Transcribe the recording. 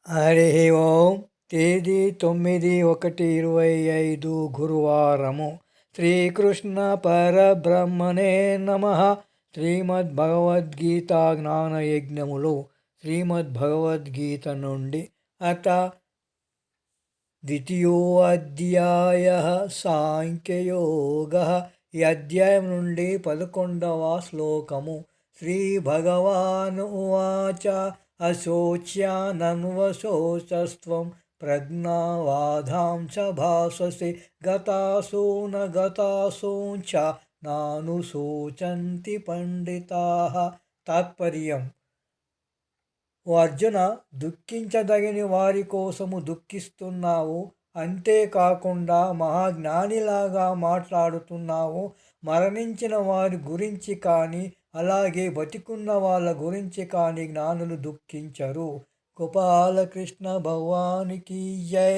హరి ఓం. తేదీ 9/1/25 గురువారము. శ్రీకృష్ణ పరబ్రహ్మణే నమః. శ్రీమద్భగవద్గీత జ్ఞానయజ్ఞములు. శ్రీమద్భగవద్గీత నుండి అత ద్వితీయోధ్యాయః సాంఖ్యయోగః. ఈ అధ్యాయం నుండి 11వ శ్లోకము. శ్రీ భగవాను ఉవాచ అశోచ్యానన్వశోచస్త్వం ప్రజ్ఞావాదాం చ భాససి గతాసూ న గతాసూం చ నానుశోచంతి పండితాః. తాత్పర్యం: ఓ అర్జున, దుఃఖించదగిన వారి కోసము దుఃఖిస్తున్నావు, అంతేకాకుండా మహాజ్ఞానిలాగా మాట్లాడుతున్నావు. మరణించిన వారి గురించి కానీ అలాగే బతికున్న వాళ్ళ గురించి కానీ జ్ఞానులు దుఃఖించరు. గోపాలకృష్ణ భగవానికి జై.